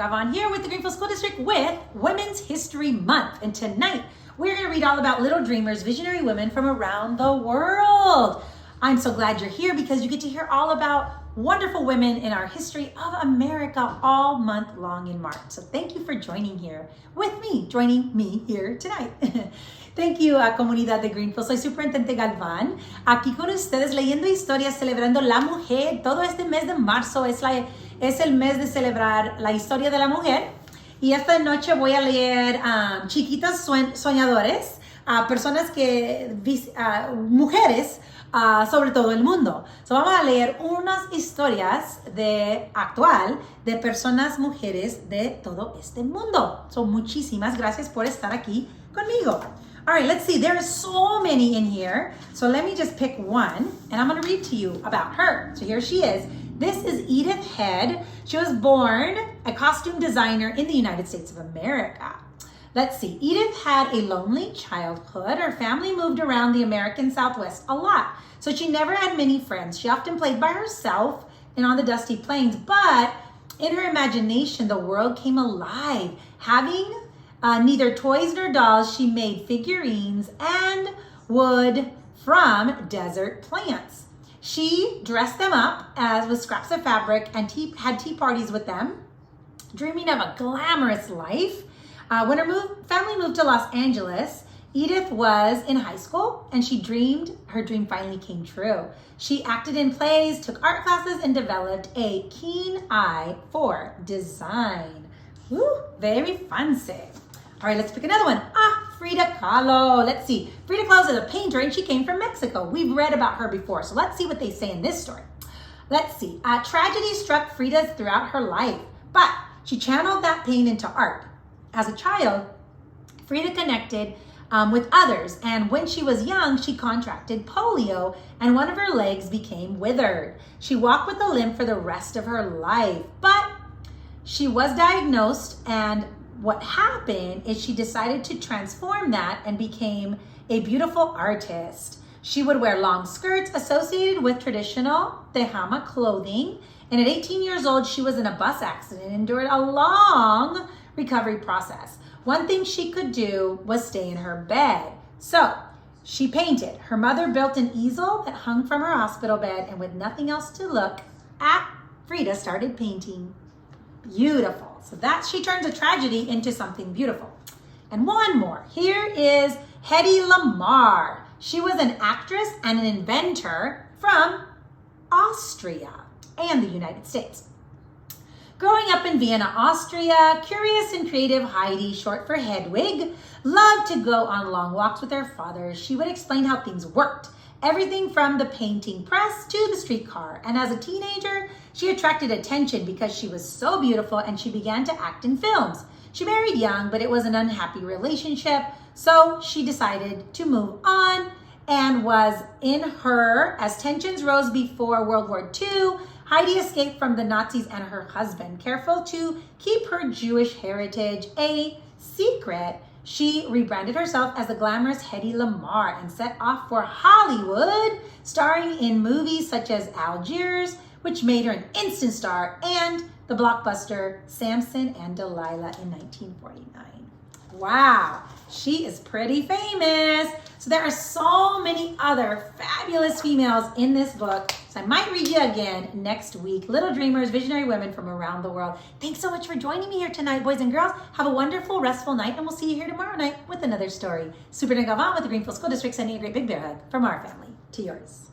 Galvan here with the Greenfield School District with Women's History Month. And tonight, we're going to read all about little dreamers, visionary women from around the world. I'm so glad you're here because you get to hear all about wonderful women in our history of America all month long in March. So thank you for joining me here tonight. Thank you, comunidad de Greenfield. Soy Superintendent Galvan, aquí con ustedes leyendo historias, celebrando la mujer. Todo este mes de marzo es el mes de celebrar la historia de la mujer. Y esta noche voy a leer chiquitas soñadores, personas mujeres sobre todo el mundo. So vamos a leer unas historias de personas mujeres de todo este mundo. So muchísimas gracias por estar aquí conmigo. All right, let's see. There are so many in here. So let me just pick one, and I'm going to read to you about her. So here she is. This is Edith Head. She was born a costume designer in the United States of America. Let's see. Edith had a lonely childhood. Her family moved around the American Southwest a lot, so she never had many friends. She often played by herself and on the dusty plains, but in her imagination, the world came alive. Having neither toys nor dolls, she made figurines and wood from desert plants. She dressed them up with scraps of fabric and had tea parties with them, dreaming of a glamorous life. When her family moved to Los Angeles, Edith was in high school and her dream finally came true. She acted in plays, took art classes, and developed a keen eye for design. Woo, very fancy. All right, let's pick another one. Frida Kahlo. Let's see. Frida Kahlo is a painter and she came from Mexico. We've read about her before, so let's see what they say in this story. Let's see. Tragedy struck Frida throughout her life, but she channeled that pain into art. As a child, Frida connected with others, and when she was young, she contracted polio, and one of her legs became withered. She walked with a limp for the rest of her life, but she was diagnosed, and what happened is she decided to transform that and became a beautiful artist. She would wear long skirts associated with traditional Tejama clothing, and at 18 years old, she was in a bus accident and endured a long recovery process. One thing she could do was stay in her bed. So she painted. Her mother built an easel that hung from her hospital bed, and with nothing else to look at, Frida started painting. Beautiful. So she turns a tragedy into something beautiful. And one more. Here is Hedy Lamarr. She was an actress and an inventor from Austria and the United States. Growing up in Vienna, Austria, curious and creative Heidi, short for Hedwig, loved to go on long walks with her father. She would explain how things worked, everything from the painting press to the streetcar. And as a teenager, she attracted attention because she was so beautiful and she began to act in films. She married young, but it was an unhappy relationship, so she decided to move on and as tensions rose before World War II, Heidi escaped from the Nazis and her husband. Careful to keep her Jewish heritage a secret, she rebranded herself as the glamorous Hedy Lamarr and set off for Hollywood, starring in movies such as Algiers, which made her an instant star, and the blockbuster Samson and Delilah in 1949. Wow, she is pretty famous. So there are so many other fabulous females in this book. So I might read you again next week. Little dreamers, visionary women from around the world. Thanks so much for joining me here tonight, boys and girls. Have a wonderful, restful night, and we'll see you here tomorrow night with another story. Superintendent Galvan with the Greenfield School District sending a great big bear hug from our family to yours.